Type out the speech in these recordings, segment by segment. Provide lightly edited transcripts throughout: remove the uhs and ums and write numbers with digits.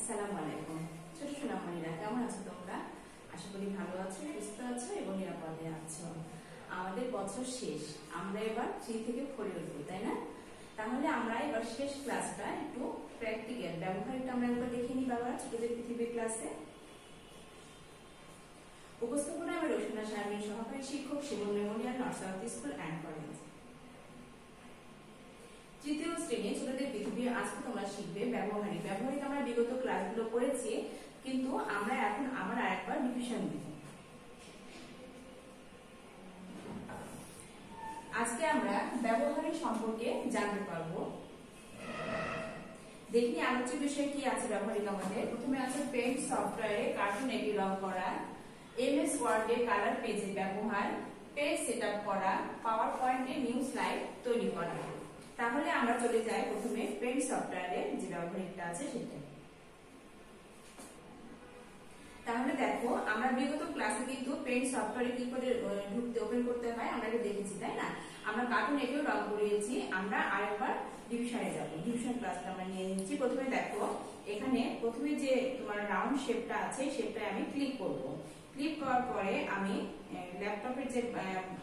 আসসালামু আলাইকুম। ছোট সোনামণিরা, কেমন আছো তোমরা? আশা করি ভালো আছো, সুস্থ আছো এবং নিরাপদে আছো। আমাদের বছর শেষ, আমরা এবার 3 থেকে 4 এ উঠবো, তাই না? তাহলে আমরা এবার শেষ ক্লাসটা একটু প্র্যাকটিক্যাল ব্যবহারিকটা আমরা একবার দেখে নিই বাবা, ছোটদের পৃথিবীর ক্লাসে। উপস্থাপনা আমি রোশনা শারমিন, সহকারী শিক্ষক, Shivan Memorial north south school and college. তৃতীয় শ্রেণী ছোটদের পৃথিবী। আজকে তোমরা শিখবে ব্যবহারিক। আমরা বিগত ক্লাসগুলো করেছি, কিন্তু আমরা এখন আবার আরেকবার রিভিশন দিব। আজকে আমরা ব্যবহারিক সম্পর্কে জানতে পারবো। দেখি আলোচ্য বিষয় কি আছে ব্যবহারিক আমাদের। প্রথমে আছে পেইন্ট সফটওয়্যারে কার্টুন এঁকে রং করা, এমএস ওয়ার্ডে কালার পেজের ব্যবহার, পেজ সেটআপ করা, পাওয়ার পয়েন্টে নিউ স্লাইড তৈরি করা। তাহলে আমরা চলে যাই প্রথমে পেইন্ট সফটওয়্যারে যে ব্যবহারিকটা আছে সেটা। তাহলে দেখো, আমরা বিগত ক্লাসে কিন্তু পেইন্ট সফটওয়্যারে কি করে ঢুকতে ওপেন করতে হয় আমরা এটা দেখেছি, তাই না? আমরা কার্টুন এঁকেও রং করিয়েছি। আমরা আরেকবার ডিভিশনে যাব। ডিভিশন ক্লাসটা আমরা নিয়ে নিচ্ছি। প্রথমে দেখো, এখানে প্রথমে যে তোমার রাউন্ড শেপটা আছে সেটায় আমি ক্লিক করব। ক্লিক করার পরে আমি ল্যাপটপের যে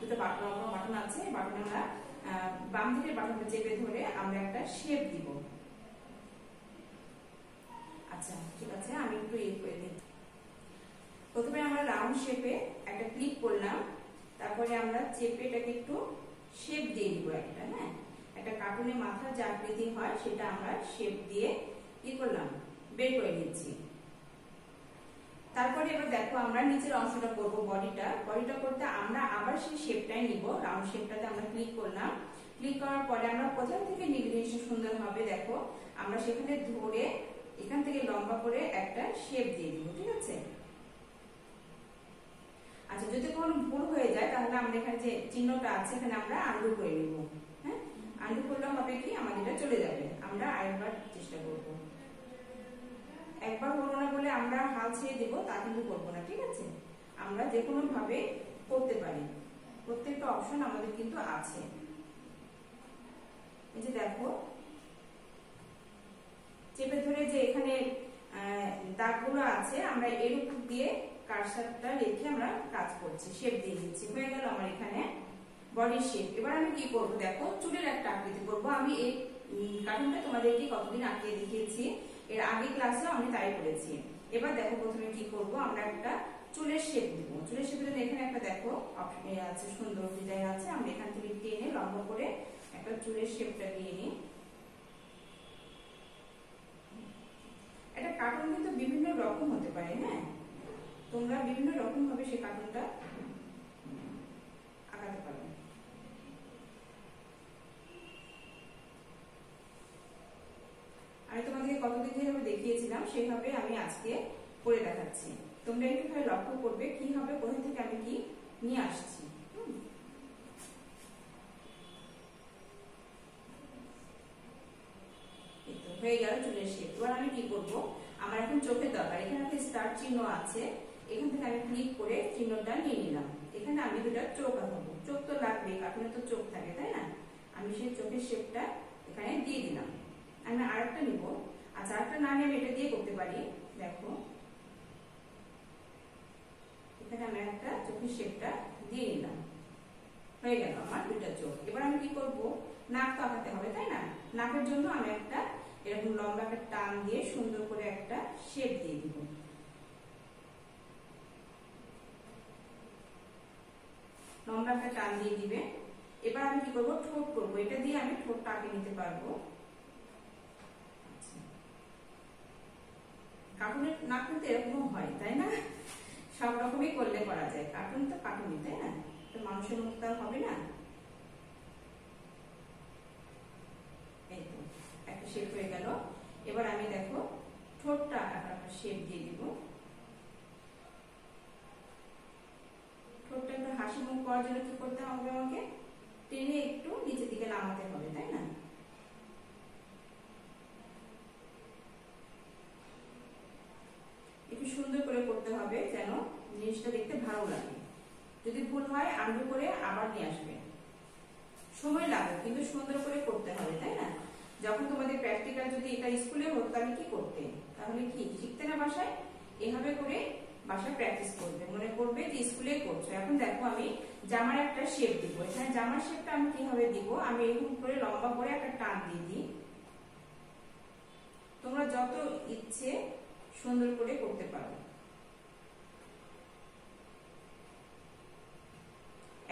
দুটো বাটন আছে, বাটন আমরা বাম দিকের বাটনটা চেপে ধরে আমরা একটা শেপ দিব। আচ্ছা, ঠিক আছে, আমি একটু করে দিই। প্রথমে আমরা রাউন্ড শেপে একটা ক্লিক করলাম, তারপরে আমরা চেপে এটাকে একটু শেপ দিয়ে দিব একটা। হ্যাঁ, একটা কার্টুনের মাথা যে আকৃতি হয় সেটা আমরা শেপ দিয়ে কি করলাম, বের করে নিচ্ছি। তারপরে এবার দেখো, আমরা নিচের অংশটা করব, বডিটা করতে আমরা আবার সেই শেপটাই নিব। রাউন্ড শেপটাতে আমরা ক্লিক করলাম। ক্লিক করার পরে আমরা কোথা থেকে নিলে সুন্দর হবে দেখো, আমরা সেখানে ধরে এখান থেকে লম্বা করে একটা শেপ দিয়ে দিব। ঠিক আছে? আচ্ছা, যদি কোনো ভুল হয়ে যায় তাহলে আমরা এখানে যে চিহ্নটা আছে এখানে আমরা আনডু করে নিব। হ্যাঁ, আনডু করলে হবে কি, আমাদের এটা চলে যাবে। আমরা আরেকবার চেষ্টা করব। একবার হলো না বলে আমরা হাল ছেড়ে দেব তা কিন্তু করবো না। ঠিক আছে? আমরা যে কোনো ভাবে করতে পারি, প্রত্যেকটা অপশন আমাদের কিন্তু আছে। এই যে দেখো, চেপে ধরে যে এখানে দাগগুলো আছে আমরা এর উপর দিয়ে কার্সারটা রেখে আমরা কাজ করছি, শেপ দিয়ে দিচ্ছি। হয়ে গেল আমার এখানে বডির শেপ। এবার আমি কি করবো দেখো, চুলের একটা আকৃতি করব। আমি এই কার্টুনটা তোমাদেরকে কতদিন আঁকিয়ে দেখিয়েছি, এর আগে ক্লাসে আমি তাই করেছি। এবার দেখো, প্রথমে কি করব, আমরা একটা চুলের শেপ দিব। চুলের শেপের জন্য এখানে একটা দেখো অপশন আছে, সুন্দর ডিজাইন আছে। আমরা এখান থেকে টেনে লম্বা করে একটা চুলের শেপটা দিয়ে নিই। একটা কার্টুন কিন্তু বিভিন্ন রকম হতে পারে। হ্যাঁ, তোমরা বিভিন্ন রকম ভাবে সেই কার্টুনটা আঁকাতে পারো। আমি তোমাদেরকে কতদিন যেভাবে দেখিয়েছিলাম সেভাবে আমি আজকে করে দেখাচ্ছি। তোমরা একটু ভাবে লক্ষ্য করবে কি হবে, কোথা থেকে আমি কি নিয়ে আসছি। হয়ে গেল চুলের শেপ। এবার আমি কি করব, আমার এখন চোখের দরকার। এখানে একটা স্টার চিহ্ন আছে, এখান থেকে আমি ক্লিক করে চিহ্নটা নিয়ে নিলাম। এখানে আমি দুটা চোখ আঁকাবো। চোখ তো লাগবে, কার্টুনে তো চোখ থাকে, তাই না? আমি সেই চোখের শেপটা এখানে দিয়ে দিলাম। আমি আরেকটা নিব। আচ্ছা, আরেকটা না নিয়ে আমি এটা দিয়ে করতে পারি। দেখো, এখানে আমি একটা চোখের শেপটা দিয়ে নিলাম। হয়ে গেল আমার দুটা চোখ। এবার আমি কি করব, নাক তো আঁকাতে হবে, তাই না? নাকের জন্য আমি একটা এরকম লম্বা একটা টান দিয়ে সুন্দর করে একটা শেপ দিয়ে দিব। লম্বা একটা টান দিয়ে দিবে। এবার আমি কি করব, ঠোঁট করব। এটা দিয়ে আমি ঠোঁটটা আঁকে নিতে পারবো। কার্টুনের নাক কিন্তু এরকম হয়, তাই না? সব রকমই করলে করা যায়। কার্টুন তো কার্টুনই, তাই না? তো মানুষের মুখ তো হবে না। এই তো একটা শেপ হয়ে গেল। এবার আমি দেখো ঠোঁটটা একটা শেপ দিয়ে দিব। ঠোঁটটা একটু হাসি মুখ করার জন্য কি করতে হবে, আমাকে টেনে একটু নিচের দিকে নামাতে হবে, তাই না? একটু সুন্দর করে করতে হবে যেন জিনিসটা দেখতে ভালো লাগে। যদি ভুল হয় আনডু করে আবার নিয়ে আসবে। সময় লাগে কিন্তু সুন্দর করে করতে হবে, তাই না? যখন তোমাদের প্র্যাকটিক্যাল যদি এটা স্কুলে হতো তাহলে কি করতে, তাহলে কি শিখতে না বাসায়, এভাবে করে বাসায় প্র্যাকটিস করবে, মনে করবে যে স্কুলে করছো। এখন দেখো আমি জামার একটা শেপ দিব, এখানে জামার শেপটা আমি কিভাবে দিব, আমি এরকম করে লম্বা করে একটা টান দিয়ে দিই। তোমরা যত ইচ্ছে সুন্দর করে করতে পারো,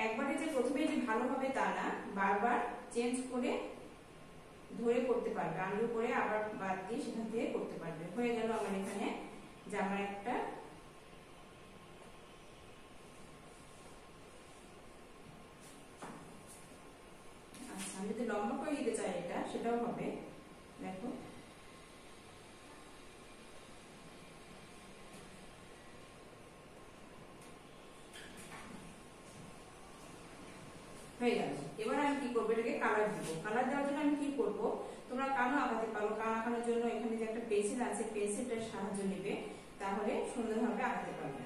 একবারে যে প্রথমে যে ভালো হবে তা না, বারবার চেঞ্জ করে ধরে করতে পারবে, আলু করে আবার বাদ দিয়ে সেখান থেকে করতে পারবে। হয়ে গেল আমার এখানে জামার একটা আচ্ছা, আমি যদি লম্বা করে দিতে চাই এটা সেটাও হবে। দেখো হয়ে গেল। এবার আমি কি করবো, এটাকে কালার দিব। কালার দেওয়ার জন্য আমি কি করবো, তোমরা কানও আঁকাতে পারো, কান আঁকানোর জন্য এখানে যে একটা পেন্সিল আছে পেন্সিলটার সাহায্য নেবে, তাহলে সুন্দরভাবে আঁকাতে পারবে।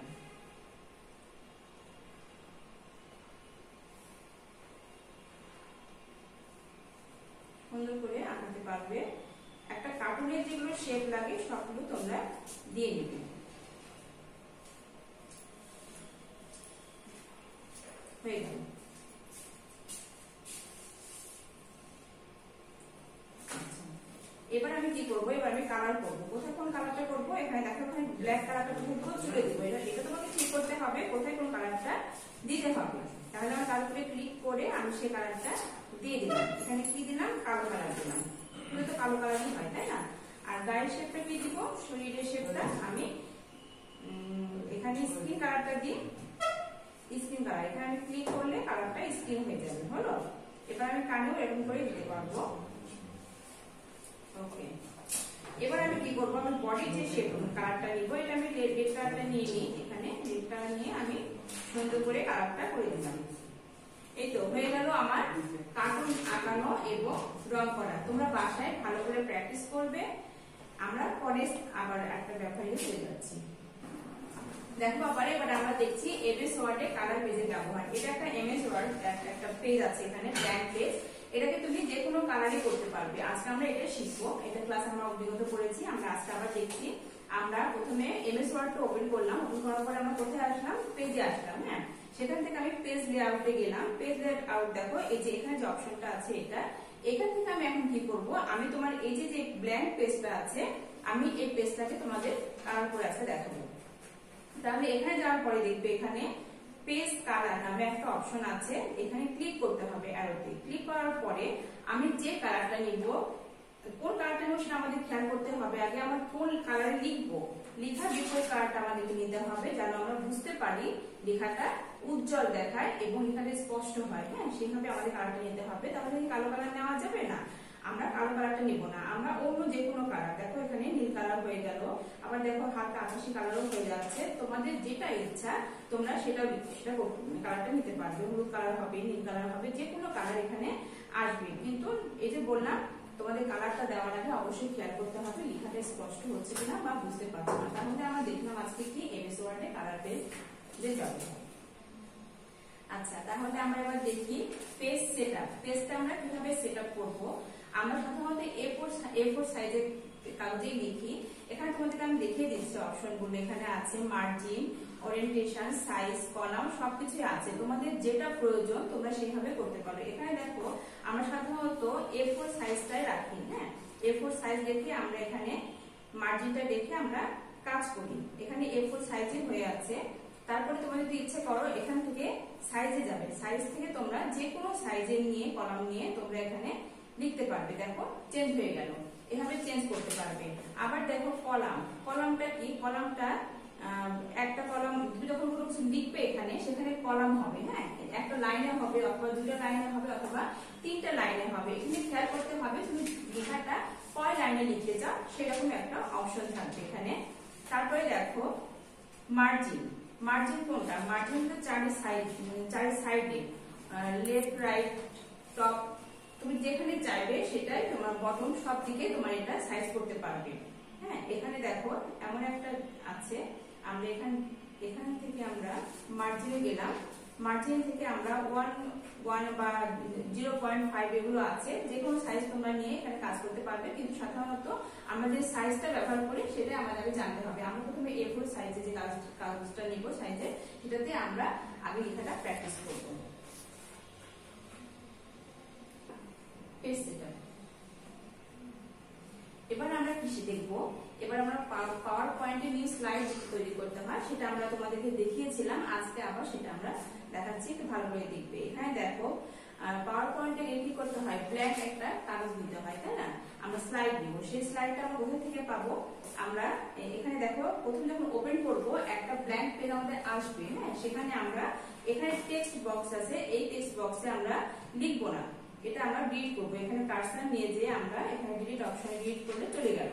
সুন্দর করে আঁকাতে পারবে। একটা কার্টুনের যেগুলো শেপ লাগে সবগুলো তোমরা দিয়ে নেবে। হয়ে গেল। এবার আমি কি করবো, এবার আমি কালার করবো। কোথায় কোন কালারটা করবো, এখানে দেখো এখানে ব্ল্যাক কালারটা পুরো তুলে দেবো। এটা তোমাকে ঠিক করতে হবে কোথায় কোন কালারটা দিতে হবে। তাহলে আমার কালার করে ক্লিক করে আমি সেই কালারটা দিয়ে দিলাম। এখানে কি দিলাম, কালো কালার দিলাম, শুধু তো কালো কালারই হয় তাই না। আর গায়ের শেপটা কি দিব, শরীরের শেপটা আমি এখানে স্কিন কালারটা দিই, স্কিন কালার। এখানে আমি ক্লিক করলে কালারটা স্কিন হয়ে যাবে। হলো, এবার আমি কানেও এরকম করে দিতে পারবো। ওকে, এবার আমি কি করবো, আমার বডির যে শেপ কালারটা নিব, এটা আমি রেড কালারটা নিয়ে নিই। এখানে রেড কালার নিয়ে আমি সুন্দর করে কালারটা করে দিলাম। এই তো হয়ে গেল আমার কার্টুন আঁকানো এবং রং করা। তোমরা বাসায় ভালো করে প্র্যাকটিস করবে। আমরা পরে আবার একটা ব্যাপারে চলে যাচ্ছি। দেখো আবার এবার আমরা দেখছি এমএস ওয়ার্ডে কালার পেজের ব্যবহার। এটা একটা এমএস ওয়ার্ড একটা পেজ আছে এখানে, ব্ল্যাঙ্ক পেজ। এটাকে তুমি যে কোনো কালারই করতে পারবে। আজকে আমরা এটা শিখবো, এটা ক্লাস আমরা অভিজ্ঞত করেছি। আমরা আজকে আবার দেখছি। আমরা প্রথমে এমএস ওয়ার্ডটা ওপেন করলাম, ওপেন করার পরে আমরা কোথায় আসলাম, পেজে আসলাম। হ্যাঁ, সেখান থেকে আমি পেজ লেআউটে গেলাম। পেজ লেআউট দেখো এই যে এখানে যে অপশনটা আছে এটা, এখান থেকে আমি এখন কি করব, আমি তোমার এই যে ব্ল্যাঙ্ক পেজটা আছে, আমি এই পেজটাকে তোমাদের কালার করে আছে দেখাবো। তাহলে এখানে যাওয়ার পরে দেখবে এখানে পেজ কালার নামে একটা অপশন আছে, এখানে ক্লিক করতে হবে। অ্যারোতে ক্লিক করার পরে আমি যে কালারটা নিব, কোন কালারটা নেব সেটা আমাদের খেয়াল করতে হবে। আগে আমরা কোন কালারে লিখবো, লেখার বিপরীত কালারটা আমাদেরকে নিতে হবে, যেন আমরা বুঝতে পারি লেখাটা উজ্জ্বল দেখায় এবং লেখাটা স্পষ্ট হয়। হ্যাঁ, সেইভাবে আমাদের কালারটা নিতে হবে। তাহলে কালো কালার নেওয়া যাবে না, আমরা কালো কালারটা নিব না, আমরা অন্য যে কোনো কালার। দেখো এখানে নীল কালার হয়ে গেল, আবার দেখো হালকা আকাশি কালারও হয়ে যাচ্ছে। তোমাদের যেটা ইচ্ছা তোমরা সেটা কালারটা নিতে পারবে। হলুদ কালার হবে, নীল কালার হবে, যে কোনো কালার এখানে আসবে। কিন্তু এই যে বললাম, তোমাদের কালারটা দেওয়ার আগে অবশ্যই খেয়াল করতে হবে লেখাটা স্পষ্ট হচ্ছে কিনা বা বুঝতে পারছো না। তাহলে আমরা দেখলাম আজকে কি এমএস ওয়ার্ডে কালার পেজ যাবে। আচ্ছা, তাহলে আমরা এবার দেখি পেজ সেটআপ। পেজটা আমরা কিভাবে সেটআপ করব। আমরা সাধারণত A4 সাইজের কাগজেই লিখি। এখানে তোমাদেরকে আমি দেখিয়ে দিচ্ছি অপশনগুলো। এখানে আছে মার্জিন, ওরিয়েন্টেশন, সাইজ, কলাম সবকিছুই আছে। তোমাদের যেটা প্রয়োজন তোমরা সেভাবে করতে পারো। এখানে দেখো আমরা সাধারণত A4 সাইজটাই রাখি। হ্যাঁ, A4 সাইজ দেখে আমরা এখানে মার্জিনটা দেখে আমরা কাজ করি। এখানে A4 সাইজে হয়ে আছে। তারপরে তোমরা যদি ইচ্ছে করো এখান থেকে সাইজে যাবে, সাইজ থেকে তোমরা যে কোনো সাইজের নিয়ে কলাম নিয়ে তোমরা এখানে লিখতে পারবে। দেখো চেঞ্জ হয়ে গেল, এভাবে চেঞ্জ করতে পারবে। আবার দেখো কলামটা কি, কলামটা একটা কলাম যখন কোনো কিছু লিখবে এখানে, সেখানে কলাম হবে। হ্যাঁ, একটা লাইনে হবে অথবা দুটো লাইনে হবে অথবা তিনটা লাইনে হবে। এখানে খেয়াল করতে হবে তুমি লেখাটা কয় লাইনে লিখতে চাও সেরকম একটা অপশন থাকবে এখানে। তারপরে দেখো মার্জিন কোনটা, মার্জিন তো চারি সাইডে, লেফট রাইট টপ, তুমি যেখানে চাইবে সেটাই তোমার বটম সব দিকে তোমার এটা সাইজ করতে পারবে। হ্যাঁ, এখানে দেখো এমন একটা আছে, আমরা এখান থেকে আমরা মার্জিনে গেলাম। মার্জিন থেকে আমরা 1 বা 0.5 এগুলো আছে, যে কোনো সাইজ তোমরা নিয়ে এখানে কাজ করতে পারবে, কিন্তু সাধারণত আমরা যে সাইজটা ব্যবহার করি সেটা আমাদেরকে জানতে হবে। আমরা প্রথমে A4 সাইজে যে কাগজটা নিব সাইজে, সেটাতে আমরা আগে লেখাটা প্র্যাকটিস করব। এবার আমরা কি দেখব, এবার আমরা পাওয়ার পয়েন্টে নিউ স্লাইড তৈরি করতে হয় সেটা আমরা তোমাদেরকে দেখিয়েছিলাম, আজকে আবার সেটা আমরা দেখাচ্ছি, একটু ভালো করে দেখবে। এখানে দেখো পাওয়ার পয়েন্টে কি করতে হয়, ব্ল্যাঙ্ক একটা কাগজ দিতে হয়, তাই না? আমরা স্লাইড নিব, সেই স্লাইডটা আমরা কোথা থেকে পাবো, আমরা এখানে দেখো প্রথমে যখন ওপেন করব একটা ব্ল্যাঙ্ক পেজ আমাদের আসবে, হ্যাঁ, সেখানে আমরা এখানে টেক্সট বক্স আছে, এই টেক্সট বক্সে আমরা লিখবো না, এটা আমরা ডিলিট করবো। এখানে কার্সর নিয়ে যে আমরা এখানে ডিলিট অপশনে ডিলিট করলে চলে গেল।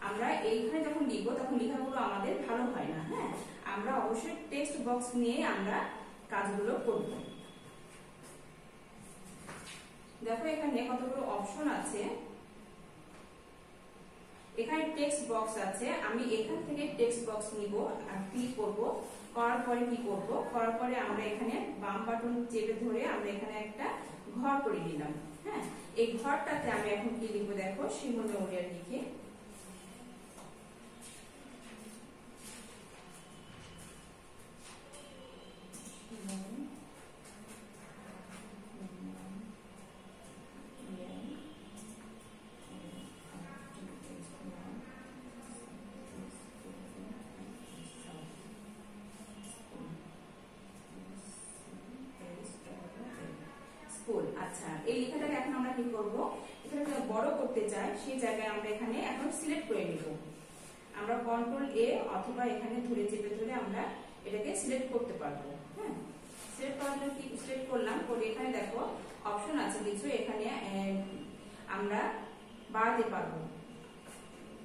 আমরা এইখানে যখন লিখবো তখন লেখাগুলো আমাদের ভালো হয় না, হ্যাঁ, আমরা অবশ্যই টেক্সট বক্স নিয়ে আমরা কাজগুলো করব। দেখো এখানে কতগুলো অপশন আছে, এখানে টেক্সট বক্স আছে, আমি এখান থেকে টেক্সট বক্স নিব আর ক্লিক করব, করার পরে কি করব, করার পরে আমরা এখানে বাম বাটন চেপে ধরে আমরা এখানে একটা ঘর করে নিলাম, হ্যাঁ। এই ঘরটাতে আমি এখন কি লিখবো, দেখো শিমুল মেমোরিয়াল লিখে স্কুল। আচ্ছা, এই লেখাটাকে এখন আমরা কি করব, এখানে বড় করতে চাই, সেই জায়গায় আমরা এখানে এখন সিলেক্ট করে নিব। আমরা কন্ট্রোল A অথবা এখানে ধরে চেপে ধরে আমরা এটাকে সিলেক্ট করতে পারবো, হ্যাঁ। সিলেক্ট করার জন্য কি সিলেক্ট করলাম, করে এখানে দেখো অপশন আছে কিছু, এখানে আমরা বাড়াতে পারবো।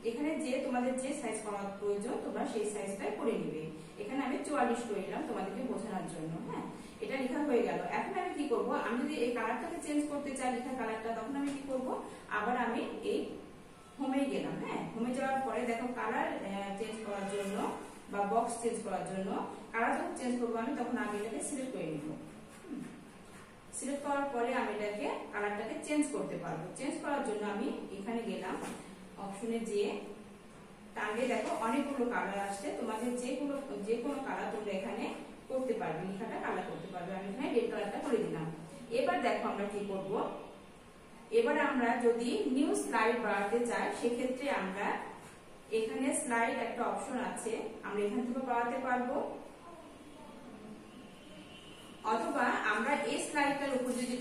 এখানে যে তোমাদের যে সাইজ করার প্রয়োজন তোমরা সেই সাইজটাই করে নিবে। এখানে আমি 44 করে নিলাম তোমাদেরকে বোঝানোর জন্য, হ্যাঁ। এটা লেখা হয়ে গেল। এখন আমি কি করব, আমি যদি এই কালারটাকে চেঞ্জ করতে চাই, লেখার কালারটা, তখন আমি কি করব, আবার আমি এই হোমে গেলাম, হ্যাঁ। হোমে যাওয়ার পরে দেখো কালার চেঞ্জ করার জন্য বা বক্স চেঞ্জ করার জন্য কালার যখন চেঞ্জ করবো আমি, তখন আমি এটাকে সিলেক্ট করে নিব। সিলেক্ট করার পরে আমি এটাকে কালারটাকে চেঞ্জ করতে পারবো। চেঞ্জ করার জন্য আমি এখানে গেলাম, অপশনে যেয়ে টানলে দেখো অনেকগুলো কালার আসছে, তোমাদের যে কোনো কালার তোমরা এখানে করতে পারবে, লেখাটা কালার করতে পারবে। আমি এখানে রেড কালারটা করে দিলাম। এবার দেখো আমরা কি করব, এবার আমরা যদি নিউ স্লাইড বাড়াতে চাই, সেক্ষেত্রে আমরা এখানে স্লাইড একটা অপশন আছে, আমরা এখান থেকে বাড়াতে পারবো, অথবা আমরা এই স্লাইডটার উপর যদি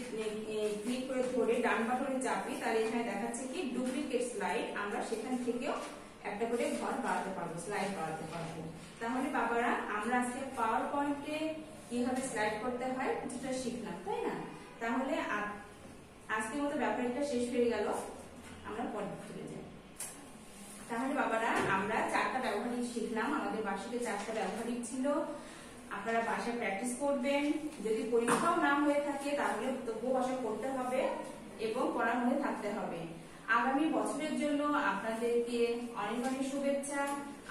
ক্লিক করে ধরে ডান বাটনে চাপি, তাহলে এখানে দেখাচ্ছে কি ডুপ্লিকেট স্লাইড, আমরা সেখান থেকেও একটা করে ঘর বাড়াতে পারবো, স্লাইড বাড়াতে পারবো। তাহলে বাবারা আমরা আজকে পাওয়ার পয়েন্টে কিভাবে স্লাইড করতে হয় কিছুটা শিখলাম, তাই না? তাহলে আজকের মতো ব্যাপারটা শেষ হয়ে গেল, আমরা পরে চলে যাই। তাহলে বাবারা আমরা 4টা ব্যবহারিক শিখলাম, আমাদের বার্ষিকে 4টা ব্যবহারিক ছিল, আপনারা বাসায় প্র্যাকটিস করবেন। যদি পরীক্ষাও না হয়ে থাকে তাহলে তবুও বাসায় করতে হবে এবং পড়ার মধ্যে থাকতে হবে। আগামী বছরের জন্য আপনাদেরকে অনেক অনেক শুভেচ্ছা।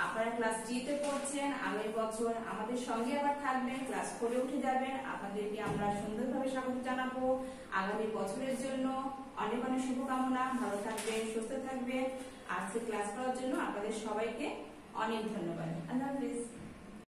আপনারা ক্লাস 3 তে পড়ছেন, আগামী বছর আমাদের সঙ্গে আবার থাকবেন, ক্লাস 4 এ উঠে যাবেন। আপনাদেরকে আমরা সুন্দরভাবে স্বাগত জানাবো। আগামী বছরের জন্য অনেক অনেক শুভকামনা। ভালো থাকবেন, সুস্থ থাকবেন। আজকে ক্লাস করার জন্য আপনাদের সবাইকে অনেক ধন্যবাদ। আল্লাহ হাফেজ।